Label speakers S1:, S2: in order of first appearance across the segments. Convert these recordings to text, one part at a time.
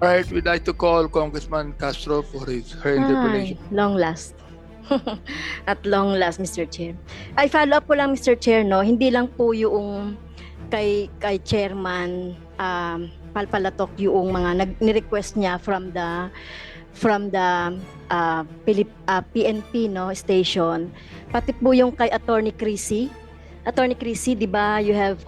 S1: All right, we'd like to call Congressman Castro for her interpellation.
S2: Ay, long last. At long last, Mr. Chair. Ay, follow up ko lang, Mr. Chair, no? Hindi lang po yung kay Chairman Palpalatok yung mga ni-request niya from the PNP no station, pati po yung kay Attorney Crissy, di ba, you have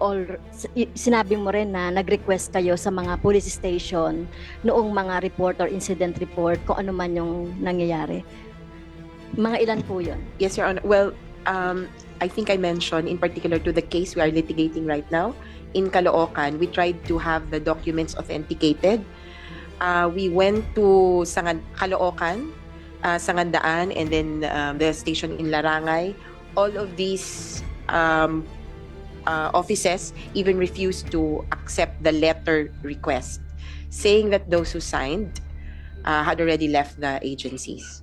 S2: sinabi mo rin na nag-request kayo sa mga police station noong mga report or incident report kung ano man yung nangyayari. Mga ilan po yun?
S3: Yes, Your Honor. Well, I think I mentioned in particular to the case we are litigating right now in Caloocan, we tried to have the documents authenticated. We went to Caloocan, Sangandaan, and then the station in Larangay. All of these offices even refused to accept the letter request, saying that those who signed had already left the agencies.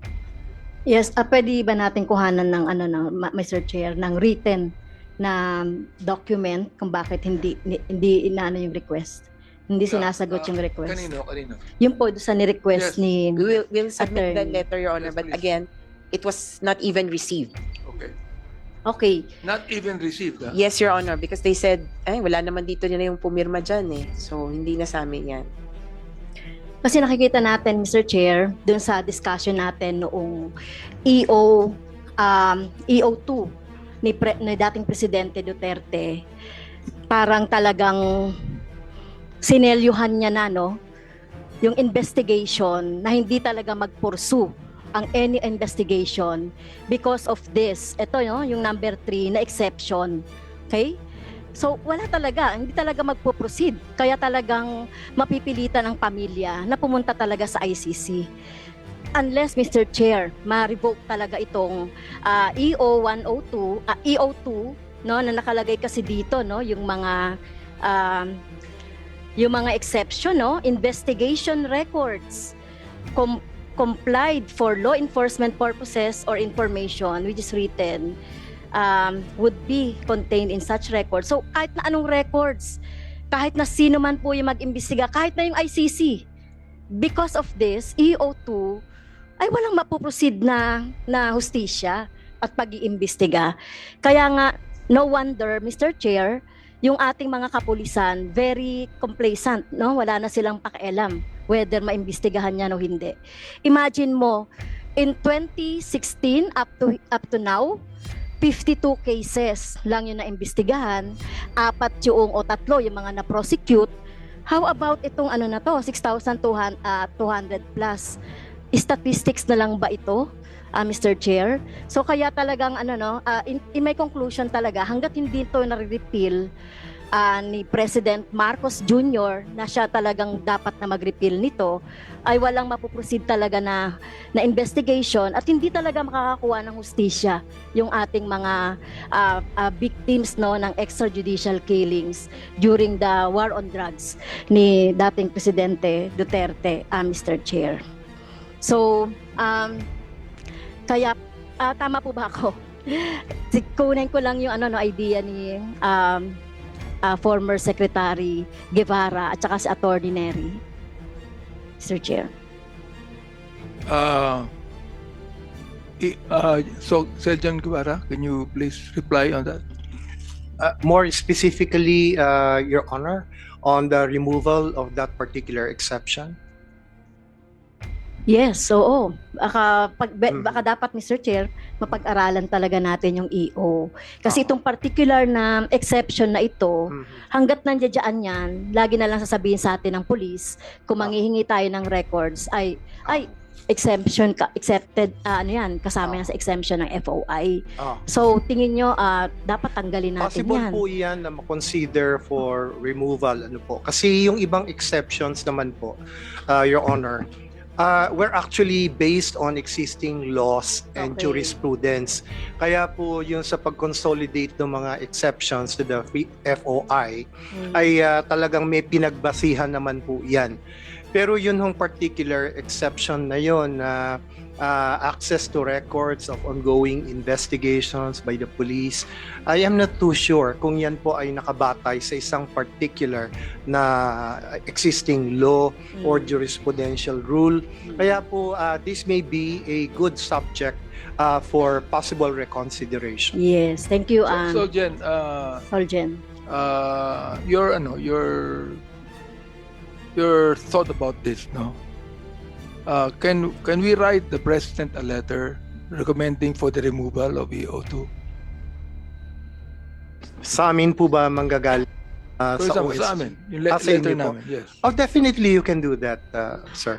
S2: Yes, pwede ba natin kuhanan ng Mr. Chair, ng written na document kung bakit hindi inaano yung request? Hindi sinasagot yung request.
S1: Kanino?
S2: Yung po sa ni-request
S1: Yes.
S2: ni
S3: We'll submit the letter, Your Honor,
S1: Yes,
S3: but
S1: please.
S3: again, it was not even received.
S2: Okay.
S1: Not even received.
S3: Yes, Your Honor, because they said, ay, wala naman dito na yung pumirma dyan eh. So, hindi na sa amin yan.
S2: Kasi nakikita natin, Mr. Chair, dun sa discussion natin noong EO2 ni dating Presidente Duterte, parang talagang sinelyuhan niya na, no, yung investigation na hindi talaga mag-pursue ang any investigation because of this. Ito, no, yung number 3 na exception. Okay? So, wala talaga. Hindi talaga magpo-proceed. Kaya talagang mapipilitan ang pamilya na pumunta talaga sa ICC. Unless, Mr. Chair, ma-revoke talaga itong EO2, no, na nakalagay kasi dito, no, yung mga exception, no, investigation records complied for law enforcement purposes or information which is written would be contained in such records. So kahit na anong records, kahit na sino man po yung mag-imbestiga, kahit na yung ICC, because of this, EO2 ay walang mapuproceed na hustisya at pag-iimbestiga. Kaya nga, no wonder, Mr. Chair, yung ating mga kapulisan, very complacent, no? Wala na silang pakialam whether maimbestigahan niya o hindi. Imagine mo, in 2016 up to now, 52 cases lang yung naimbestigahan, 4 yung o 3 yung mga na-prosecute. How about itong 6,200 plus? Statistics na lang ba ito, Mr. Chair? So kaya talagang in my conclusion talaga, hanggat hindi ito na-repeal ni President Marcos Jr. na siya talagang dapat na mag-repeal nito, ay walang mapuproceed talaga na investigation at hindi talaga makakakuha ng hustisya yung ating mga victims, no, ng extrajudicial killings during the war on drugs ni dating Presidente Duterte, Mr. Chair. So, kaya tama po ba ako? Kunin ko lang yung idea ni former Secretary Jevara at saka si Attorney Neri, Mr. Chair.
S1: So, Sergeant Guevara, can you please reply on that?
S4: More specifically, Your Honor, on the removal of that particular exception?
S2: Yes, so baka dapat, Mr. Chair, mapag-aralan talaga natin yung EO. Kasi itong particular na exception na ito, hanggat nandiyan yan, lagi na lang sasabihin sa atin ng police, kung manghihingi tayo ng records, ay exemption, accepted, kasama yan sa exemption ng FOI. So, tingin nyo, dapat tanggalin natin
S4: Possible
S2: yan.
S4: po yan na ma-consider for removal. Kasi yung ibang exceptions naman po, Your Honor, we're actually based on existing laws and jurisprudence. Kaya po yung sa pag-consolidate ng mga exceptions to the FOI ay talagang may pinagbasihan naman po yan. Pero yun hong particular exception na yun na access to records of ongoing investigations by the police, I am not too sure kung yan po ay nakabatay sa isang particular na existing law or jurisprudential rule. Kaya po this may be a good subject for possible reconsideration.
S2: Yes, thank you,
S1: So Jen,
S2: Soljen.
S1: your thought about this, no? Can we write the president a letter recommending for the removal of EO2?
S4: Sa amin po ba manggagaling
S1: For
S4: sa
S1: example,
S4: OSG?
S1: sa amin, yung
S4: Sa
S1: letter
S4: inyo po?
S1: namin, yes.
S4: Oh, definitely you can do that, sir.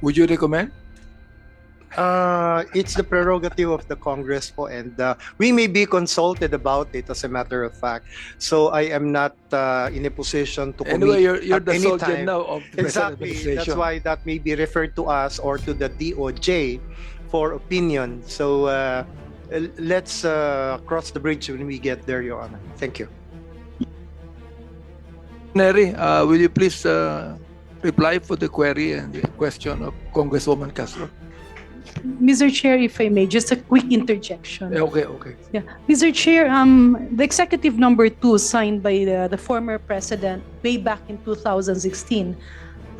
S1: Would you recommend?
S4: It's the prerogative of the Congress po, and we may be consulted about it as a matter of fact. So I am not in a position to commit
S1: Anyway, you're
S4: at
S1: the
S4: any
S1: soldier
S4: time.
S1: now of the present
S4: Exactly. That's
S1: administration.
S4: why that may be referred to us or to the DOJ for opinion. So let's cross the bridge when we get there, Your Honor. Thank you.
S1: Neri, will you please reply for the query and the question of Congresswoman Castro?
S5: Mr. Chair, if I may, just a quick interjection.
S1: Okay.
S5: Yeah, Mr. Chair, the executive number 2 signed by the former president way back in 2016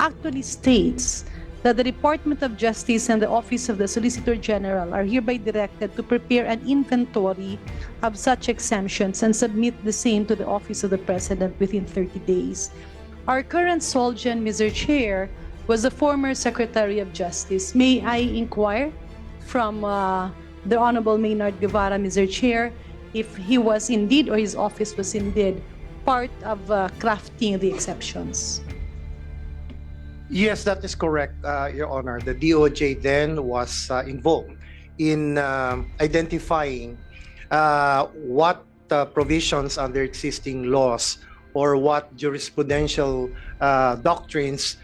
S5: actually states that the Department of Justice and the Office of the Solicitor General are hereby directed to prepare an inventory of such exemptions and submit the same to the Office of the President within 30 days. Our current Solgen, Mr. Chair, was the former Secretary of Justice. May I inquire from the Honorable Maynard Guevara, Mr. Chair, if he was indeed or his office was indeed part of crafting the exceptions?
S4: Yes, that is correct, Your Honor. The DOJ then was involved in identifying what provisions under existing laws or what jurisprudential doctrines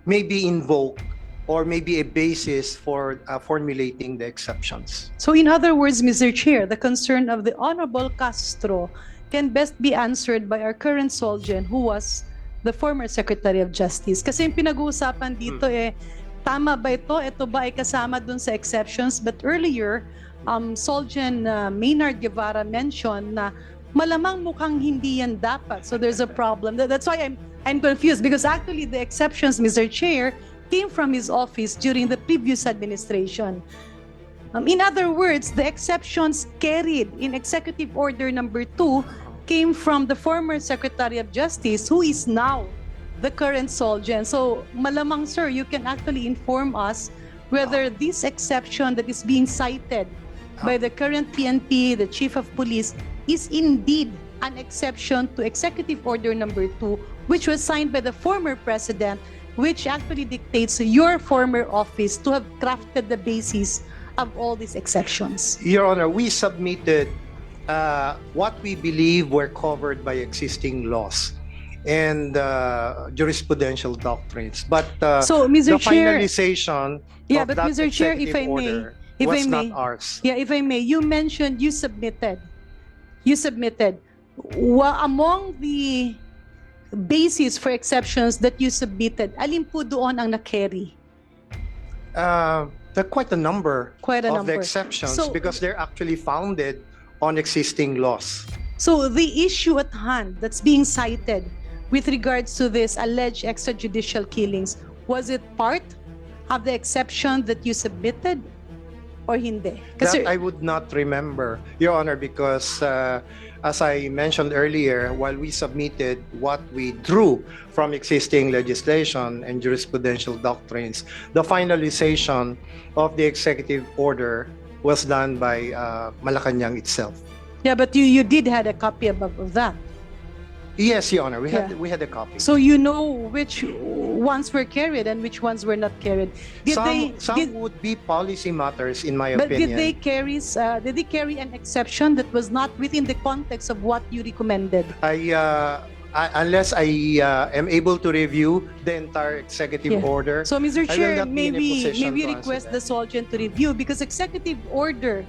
S4: may be invoked or may be a basis for formulating the exceptions.
S5: So in other words, Mr. Chair, the concern of the Honorable Castro can best be answered by our current Solgen, who was the former Secretary of Justice. Kasi yung pinag-uusapan dito tama ba ito? Ito ba ay kasama dun sa exceptions? But earlier, Solgen Maynard Guevara mentioned na malamang mukhang hindi yan dapat. So there's a problem. That's why I'm confused because actually the exceptions, Mr. Chair, came from his office during the previous administration. In other words, the exceptions carried in Executive Order number 2 came from the former Secretary of Justice, who is now the current Solgen. So malamang, sir, you can actually inform us whether this exception that is being cited by the current PNP, the Chief of Police, is indeed an exception to Executive Order number 2, which was signed by the former president, which actually dictates your former office to have crafted the basis of all these exceptions.
S4: Your Honor, we submitted what we believe were covered by existing laws and jurisprudential doctrines. But
S5: So, Mr.
S4: the
S5: Chair,
S4: finalization
S5: Yeah,
S4: of
S5: but
S4: that
S5: Mr. Chair, if
S4: executive
S5: I may,
S4: order
S5: if
S4: was
S5: I may.
S4: not ours.
S5: yeah, if I may, you mentioned you submitted. Among the basis for exceptions that you submitted, alin po doon ang na-carry?
S4: There are quite a number
S5: Quite a
S4: of the
S5: number.
S4: exceptions
S5: So-
S4: because they're actually founded on existing laws.
S5: So the issue at hand that's being cited with regards to this alleged extrajudicial killings, was it part of the exception that you submitted or hindi? Kasi
S4: That I would not remember, Your Honor, because as I mentioned earlier, while we submitted what we drew from existing legislation and jurisprudential doctrines, the finalization of the executive order was done by Malacanang itself.
S5: yeah, but you did had a copy of that.
S4: Yes, Your Honor, we
S5: Yeah.
S4: had a copy.
S5: So you know which ones were carried and which ones were not carried.
S4: Some would be policy matters, in my
S5: But
S4: opinion.
S5: did they carry an exception that was not within the context of what you recommended?
S4: Unless I am able to review the entire executive
S5: Yeah.
S4: order,
S5: So, Mr.
S4: I will
S5: Chair,
S4: not be in a position
S5: maybe
S4: to answer
S5: request
S4: that.
S5: the Solgen to review because Executive Order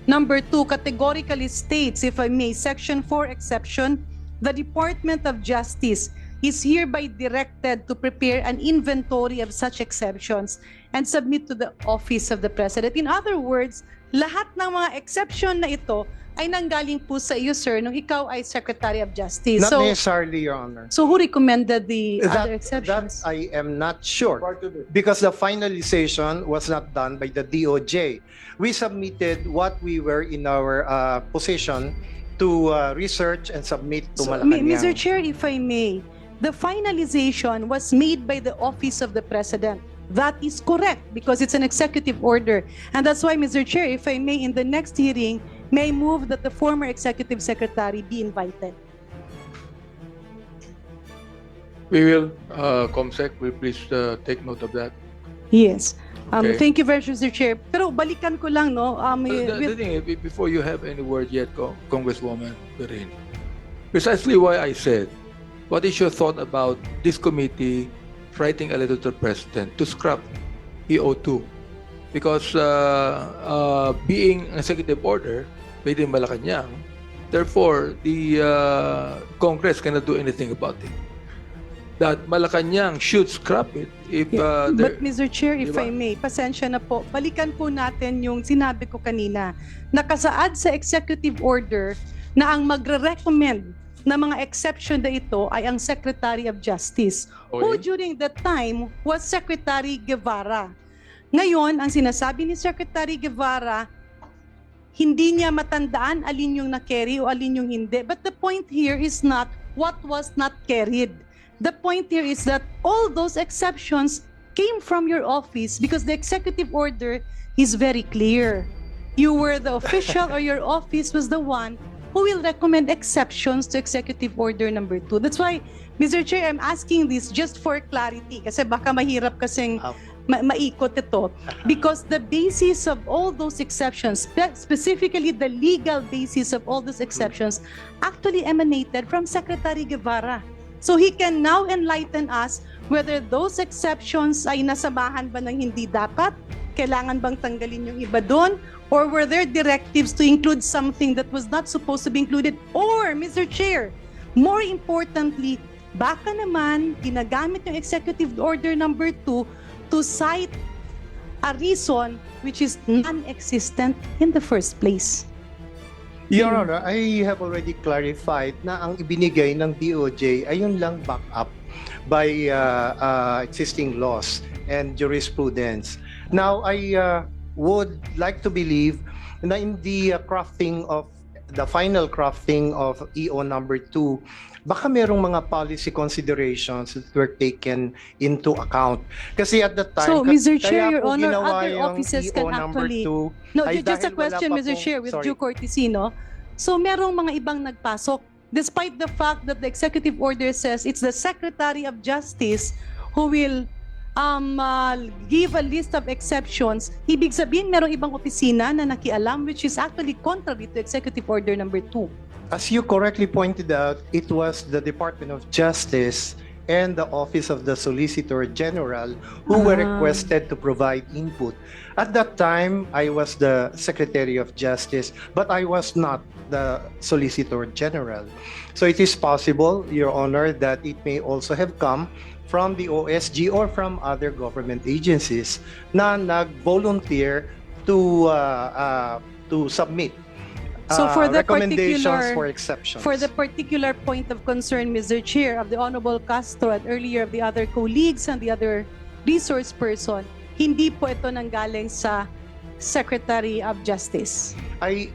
S5: number 2 categorically states, if I may, Section 4 exception, the Department of Justice is hereby directed to prepare an inventory of such exceptions and submit to the office of the President. In other words, lahat ng mga exception na ito ay nanggaling po sa iyo, sir, nung ikaw ay Secretary of Justice.
S4: Not necessarily, Your Honor.
S5: So who recommended the
S4: That
S5: other exceptions?
S4: I am not sure because the finalization was not done by the DOJ. We submitted what we were in our position to research and submit to Malacanang.
S5: Mr. Chair, if I may, the finalization was made by the Office of the President. That is correct because it's an executive order. And that's why, Mr. Chair, if I may, in the next hearing, may move that the former executive secretary be invited.
S1: We will, COMSEC, will please take note of that.
S5: Yes.
S1: Okay.
S5: Thank you very much, Mr. Chair. Pero balikan ko lang, no?
S1: The thing is, before you have any word yet, Congresswoman Doreen, precisely why I said, what is your thought about this committee writing a letter to the President to scrap EO2? Because being an executive order made in Malacanang, therefore, the Congress cannot do anything about it. That Malacanang should scrap it if
S5: But Mr. Chair, if
S1: Diba?
S5: I may, pasensya na po, balikan po natin yung sinabi ko kanina. Nakasaad sa executive order na ang magre-recommend na mga exception na ito ay ang Secretary of Justice, who during that time was Secretary Jevara. Ngayon, ang sinasabi ni Secretary Jevara, hindi niya matandaan alin yung na-carry o alin yung hindi. But the point here is not what was not carried. The point here is that all those exceptions came from your office because the executive order is very clear. You were the official or your office was the one who will recommend exceptions to Executive Order number 2. That's why, Mr. Chair, I'm asking this just for clarity kasi baka mahirap kasing maikot ito. Because the basis of all those exceptions, specifically the legal basis of all those exceptions, actually emanated from Secretary Jevara. So he can now enlighten us whether those exceptions ay nasamahan ba ng hindi dapat, kailangan bang tanggalin yung iba doon, or were there directives to include something that was not supposed to be included? Or, Mr. Chair, more importantly, baka naman ginagamit yung Executive Order number 2 to cite a reason which is non-existent in the first place.
S4: Your Honor, I have already clarified na ang ibinigay ng DOJ ay yun lang back up by existing laws and jurisprudence. Now, I would like to believe na in the final crafting of EO number 2, baka merong mga policy considerations that were taken into account. Kasi at the time,
S5: So, Mr. Chair,
S4: kaya
S5: Your
S4: po
S5: Honor,
S4: ginawa
S5: other
S4: yung
S5: offices
S4: EO
S5: can
S4: number
S5: actually...
S4: 2
S5: No,
S4: ay
S5: just a
S4: dahil
S5: question,
S4: wala pa
S5: Mr.
S4: pong-
S5: Chair, with
S4: sorry.
S5: due courtesy, no? So, merong mga ibang nagpasok. Despite the fact that the executive order says it's the Secretary of Justice who will give a list of exceptions, ibig sabihin merong ibang opisina na nakialam, which is actually contrary to Executive Order number 2.
S4: As you correctly pointed out, it was the Department of Justice and the Office of the Solicitor General who were requested to provide input. At that time, I was the Secretary of Justice, but I was not the Solicitor General. So it is possible, Your Honor, that it may also have come from the OSG or from other government agencies na nag-volunteer to submit
S5: So for the
S4: recommendations
S5: particular-
S4: for exceptions.
S5: For the particular point of concern, Mr. Chair, of the Honorable Castro and earlier of the other colleagues and the other resource person, hindi po ito nanggaling sa Secretary of Justice.
S4: I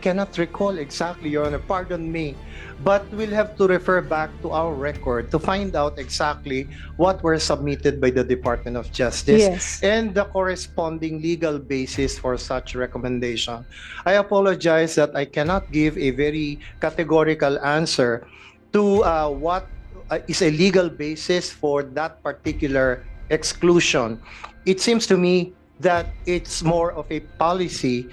S4: cannot recall exactly, Your Honor, pardon me, but we'll have to refer back to our record to find out exactly what were submitted by the Department of Justice
S5: Yes.
S4: and the corresponding legal basis for such recommendation. I apologize that I cannot give a very categorical answer to what is a legal basis for that particular exclusion. It seems to me that it's more of a policy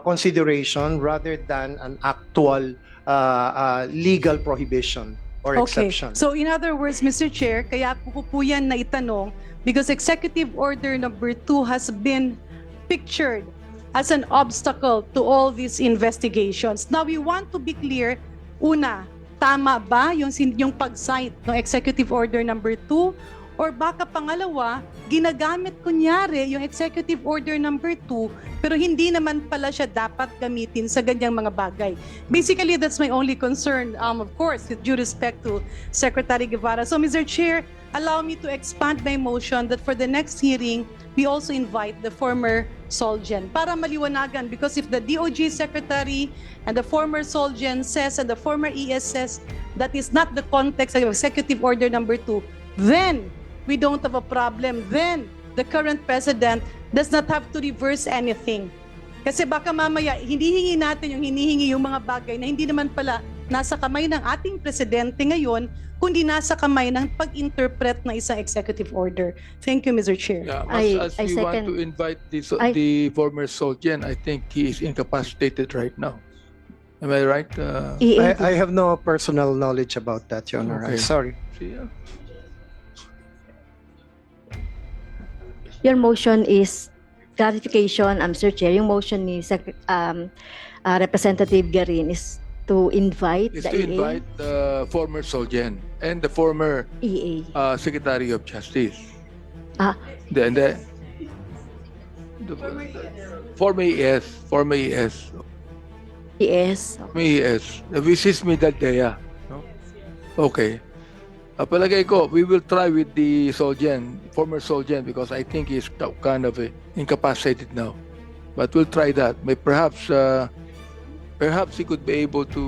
S4: consideration rather than an actual legal prohibition or exception.
S5: So in other words, Mr. Chair, kaya po yan na itanong because Executive Order number 2 has been pictured as an obstacle to all these investigations. Now we want to be clear, una, tama ba yung pag-cite ng Executive Order number 2? Or baka pangalawa, ginagamit kunyari yung Executive Order number 2 pero hindi naman pala siya dapat gamitin sa ganyang mga bagay. Basically, that's my only concern, of course, with due respect to Secretary Jevara. So, Mr. Chair, allow me to expand my motion that for the next hearing, we also invite the former Solgen para maliwanagan, because if the DOJ Secretary and the former Solgen says and the former ES says that is not the context of Executive Order number 2, then we don't have a problem. Then the current president does not have to reverse anything. Kasi baka mamaya hinihingi natin yung hinihingi yung mga bagay na hindi naman pala nasa kamay ng ating presidente ngayon, kundi nasa kamay ng pag-interpret ng isang executive order. Thank you, Mr. Chair.
S1: Yeah,
S2: I
S1: as we want
S2: second.
S1: to invite the former Solgen, I think he is incapacitated right now. Am I right?
S4: I have no personal knowledge about that, Your Honor. I'm
S1: Okay.
S4: sorry.
S1: Yeah.
S2: Your motion is clarification, Mr. Chair. Yung motion ni Representative Garin is to invite
S1: Is
S2: the
S1: to invite the former Solgen and the former
S2: EA.
S1: Secretary of Justice.
S2: Ah.
S1: The former ES, former ES,
S2: ES.
S1: former ES, which is Midaldea. No? Okay. Palagay ko, we will try with the Solgen, former Solgen, because I think he's kind of incapacitated now. But we'll try that. Perhaps he could be able to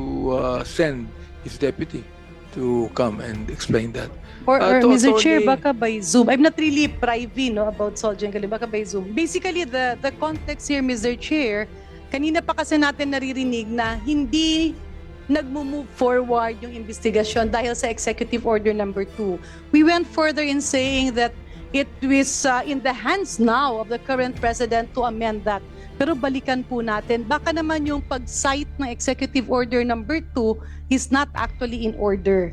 S1: send his deputy to come and explain that.
S5: Or Mr. Chair,
S1: Tony-
S5: baka by Zoom. I'm not really privy about Solgen Galing, baka by Zoom. Basically, the context here, Mr. Chair, kanina pa kasi natin naririnig na hindi nagmo-move forward yung investigasyon dahil sa Executive Order number 2. We went further in saying that it was in the hands now of the current president to amend that. Pero balikan po natin, baka naman yung pag-cite ng Executive Order number 2 is not actually in order.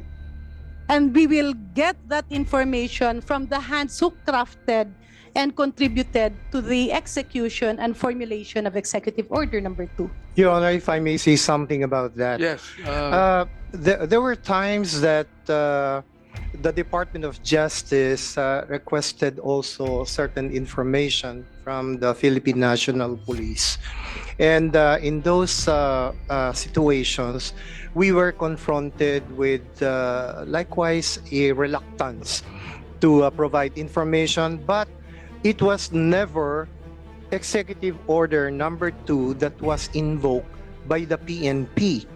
S5: And we will get that information from the hands who crafted and contributed to the execution and formulation of Executive Order number 2.
S4: Your Honor, if I may say something about that.
S1: Yes.
S4: There were times that the Department of Justice requested also certain information from the Philippine National Police. And in those situations, we were confronted with likewise a reluctance to provide information, but it was never Executive Order number 2 that was invoked by the PNP.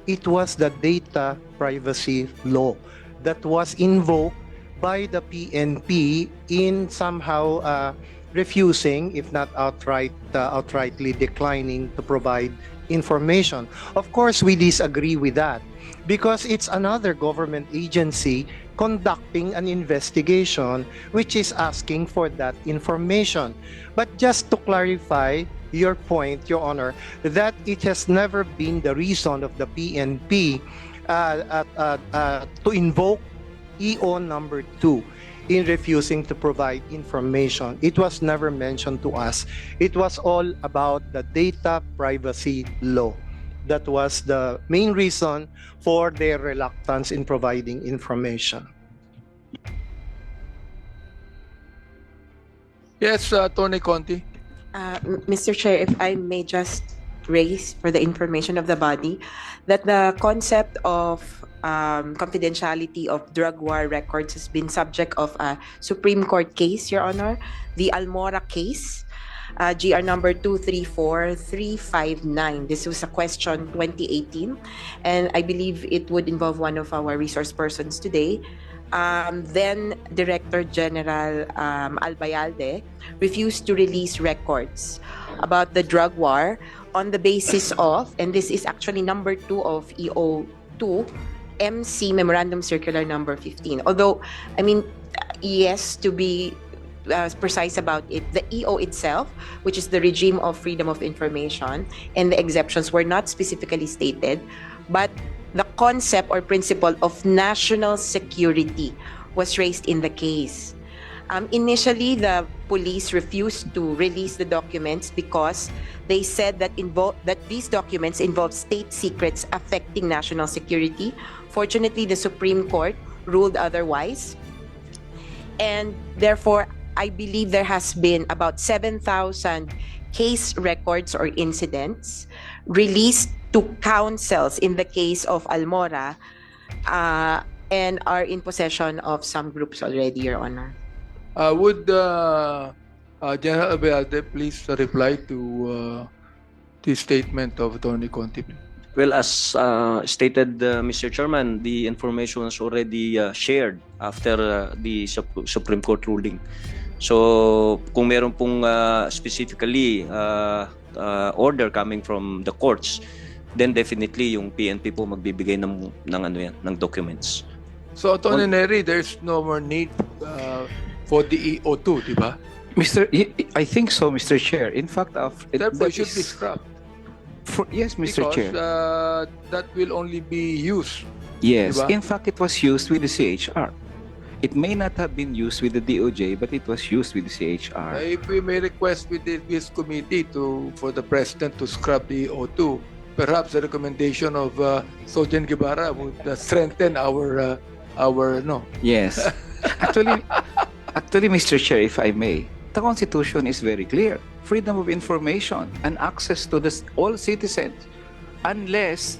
S4: It was the Data Privacy Law that was invoked by the PNP in somehow refusing, if not outrightly declining to provide information. Of course, we disagree with that because it's another government agency conducting an investigation which is asking for that information. But just to clarify your point, Your Honor, that it has never been the reason of the PNP to invoke EO number 2 in refusing to provide information. It was never mentioned to us. It was all about the Data Privacy Law. That was the main reason for their reluctance in providing information.
S1: Yes, Tony Conti.
S3: Mr. Chair, if I may just raise for the information of the body that the concept of confidentiality of drug war records has been subject of a Supreme Court case, Your Honor, the Almora case, GR number 234359. This was a question 2018, and I believe it would involve one of our resource persons today. Then Director General Albayalde refused to release records about the drug war on the basis of, and this is actually number 2 of EO2, MC Memorandum Circular number 15. Although, I mean, yes, to be precise about it, the EO itself, which is the regime of freedom of information, and the exceptions were not specifically stated, but the concept or principle of national security was raised in the case. Initially, the police refused to release the documents because they said that these documents involve state secrets affecting national security Fortunately, the Supreme Court ruled otherwise. And therefore, I believe there has been about 7,000 case records or incidents released to counsels in the case of Almora, and are in possession of some groups already, Your Honor.
S1: Would General Abealde please reply to the statement of Attorney Conti?
S6: Well, as stated, Mr. Chairman, the information was already shared after the Supreme Court ruling. So, kung meron pong specifically order coming from the courts, then definitely yung PNP po magbibigay ng ano yan, ng documents.
S1: So, Attorney Neri, there's no more need for the EO2, di ba?
S7: I think so, Mr. Chair. In fact,
S1: Therefore, it should be scrapped.
S7: Yes, Mr.
S1: Because
S7: Chair.
S1: That will only be used.
S7: Yes,
S1: Diba?
S7: in fact, it was used with the CHR. It may not have been used with the DOJ, but it was used with the CHR.
S1: If we may request with this committee for the President to scrap the EO2, perhaps the recommendation of Sergeant Jevara would strengthen our no.
S7: Yes. Actually, Mr. Chair, if I may, the Constitution is very clear. Freedom of information and access to all citizens, unless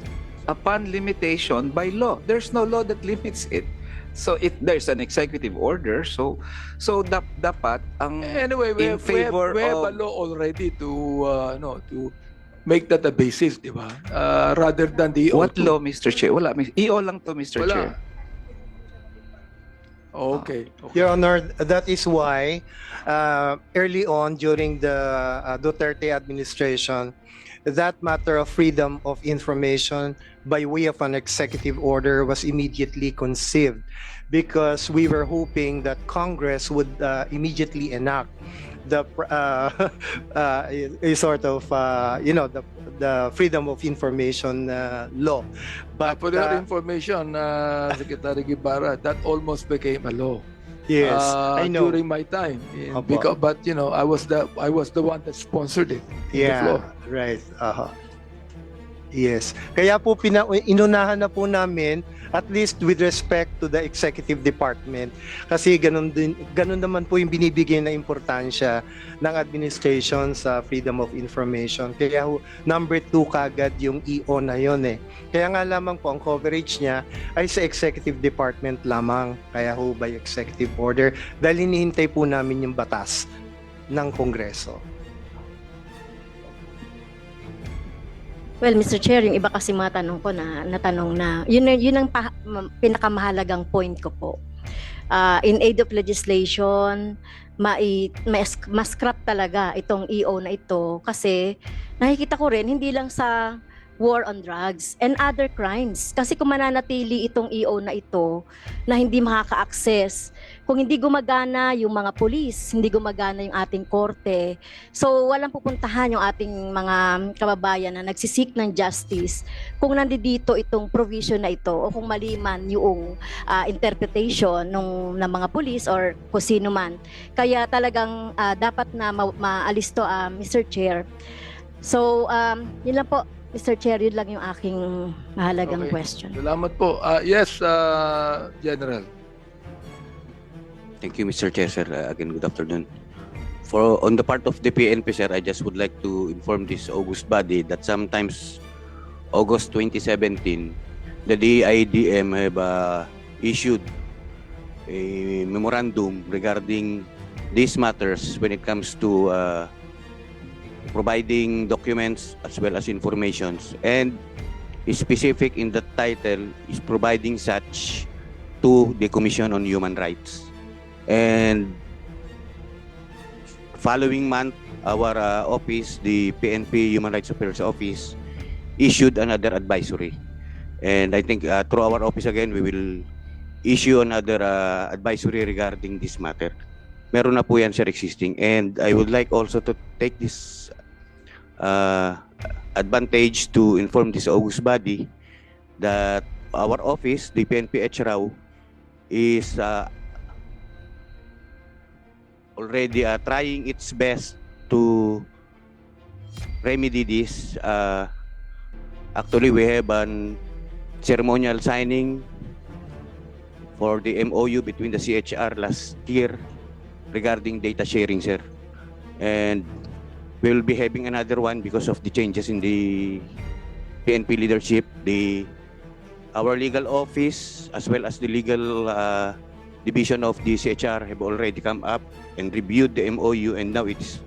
S7: upon limitation by law. There's no law that limits it. So if there's an executive order, so dapat ang
S1: Anyway, we
S7: in
S1: have
S7: favor
S1: a
S7: of
S1: law already to make that a basis, di ba? Rather than the EO2.
S7: what law, Mr. Chair? Wala, EO lang to, Mr.
S1: Wala.
S7: Chair.
S1: Okay.
S4: Your Honor, that is why early on during the Duterte administration, that matter of freedom of information by way of an executive order was immediately conceived, because we were hoping that Congress would immediately enact the the freedom of information law. But
S1: For your information, Secretary Guevara, that almost became a law.
S4: yes, I know.
S1: During my time,
S4: Opo.
S1: but I was the one that sponsored it. On the
S4: Yeah,
S1: floor.
S4: right. Yes. Kaya po inunahan na po namin, at least with respect to the executive department, kasi ganun naman po yung binibigay na importansya ng administration sa freedom of information. Kaya number 2 kagad yung EO na yon eh. Kaya nga lamang po ang coverage niya ay sa executive department lamang, kaya by executive order, dahil hinihintay po namin yung batas ng Kongreso.
S2: Well, Mr. Chair, yung iba kasi matanong ko natanong na, yun ang pinakamahalagang point ko po. In aid of legislation, mas-scrap talaga itong EO na ito, kasi nakikita ko rin, hindi lang sa war on drugs and other crimes. Kasi kung mananatili itong EO na ito na hindi makaka-access, kung hindi gumagana yung mga pulis, hindi gumagana yung ating korte, so walang pupuntahan yung ating mga kababayan na nagsisik ng justice kung nandito itong provision na ito o kung maliman yung interpretation ng mga pulis or kung sino man. Kaya talagang dapat na maalis to, Mr. Chair. So, yun lang po. Mr. Chair, yun lang yung aking mahalagang
S1: Okay.
S2: question.
S1: Salamat po. Yes, General.
S8: Thank you, Mr. Chair, sir. Again, good afternoon. On the part of the PNP, sir, I just would like to inform this august body that sometimes August 2017, the DIDM have issued a memorandum regarding these matters when it comes to providing documents as well as informations, and specific in the title is providing such to the Commission on Human Rights. And following month, our office, the PNP Human Rights Affairs Office, issued another advisory. And I think through our office again, we will issue another advisory regarding this matter. Meron na po yan, sir, existing. And I would like also to take this advantage to inform this august body that our office, the PNP HRAW, is already trying its best to remedy this. Actually, we have an ceremonial signing for the MOU between the CHR last year regarding data sharing, sir. And we'll be having another one because of the changes in the PNP leadership. Our legal office as well as the legal division of the CHR have already come up and reviewed the MOU, and now it's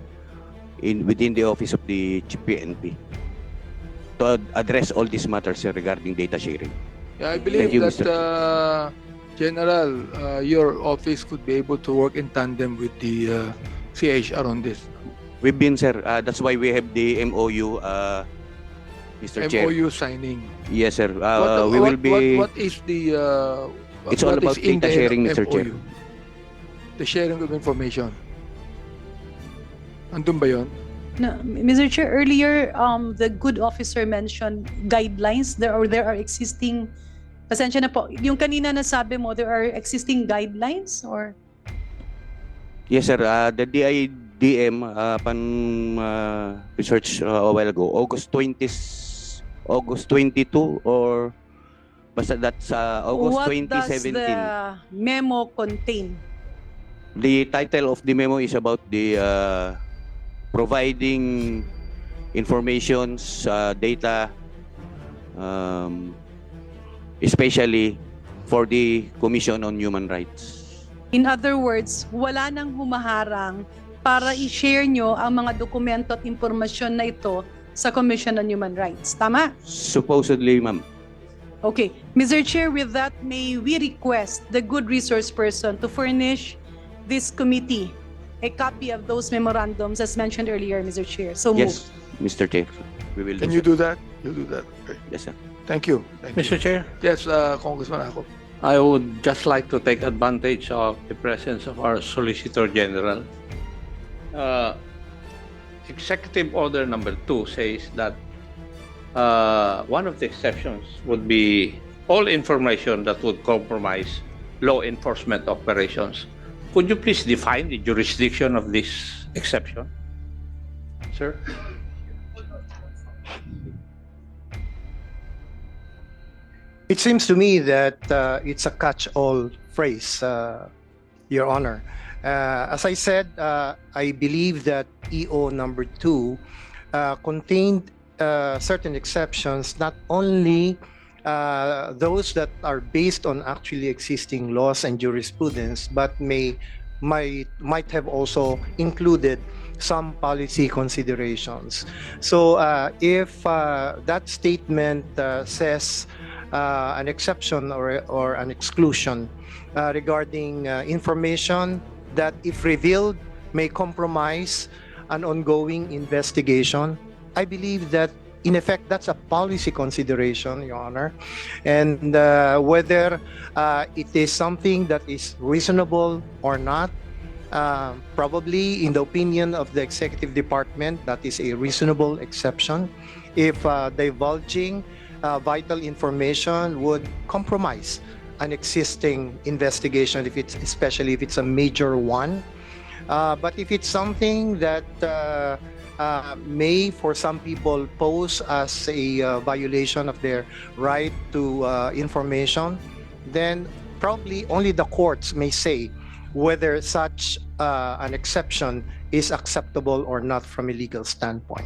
S8: within the office of the PNP to address all these matters, sir, regarding data sharing.
S1: Yeah, I believe
S8: Thank you,
S1: that, General, your office could be able to work in tandem with the CHR on this.
S8: We've been, sir. That's why we have the MOU, Mr. Chair.
S1: MOU signing.
S8: Yes, sir.
S1: What-
S8: We will be.
S1: what is the
S8: It's all
S1: what
S8: about
S1: is in
S8: data
S1: the
S8: sharing, Mr. Chair.
S1: MOU? The sharing of information. Andun ba yun?
S5: No, Mr. Chair, earlier, the good officer mentioned guidelines. There are existing, pasensya na po, yung kanina nasabi mo, there are existing guidelines or?
S8: Yes, sir. The DIDM, upon research a while ago, August 22, or basta that's August
S5: What
S8: 2017.
S5: does the memo contain?
S8: The title of the memo is about the providing informations, data, especially for the Commission on Human Rights.
S5: In other words, wala nang humaharang para i-share nyo ang mga dokumento at impormasyon na ito sa Commission on Human Rights. Tama?
S8: Supposedly, ma'am.
S5: Okay. Mr. Chair, with that, may we request the good resource person to furnish this committee a copy of those memorandums as mentioned earlier, Mr. Chair. So
S8: Yes, Mr. Chair. We will
S1: Can
S8: do
S1: you
S8: so.
S1: do that? You'll do that. Okay.
S8: Yes, sir.
S1: Thank you. Thank you.
S9: Mr. Chair,
S1: Yes, Congressman Ako.
S9: I would just like to take advantage of the presence of our Solicitor General. Executive Order number 2 says that one of the exceptions would be all information that would compromise law enforcement operations. Could you please define the jurisdiction of this exception, sir?
S4: It seems to me that it's a catch-all phrase, Your Honor. As I said, I believe that EO number 2 contained certain exceptions, not only those that are based on actually existing laws and jurisprudence, but might have also included some policy considerations. So if that statement says an exception or an exclusion regarding information that, if revealed, may compromise an ongoing investigation, I believe that in effect that's a policy consideration, Your Honor, and whether it is something that is reasonable or not, probably in the opinion of the executive department, that is a reasonable exception if divulging vital information would compromise an existing investigation, especially if it's a major one. But if it's something that may, for some people, pose as a violation of their right to information, then probably only the courts may say whether such an exception is acceptable or not from a legal standpoint.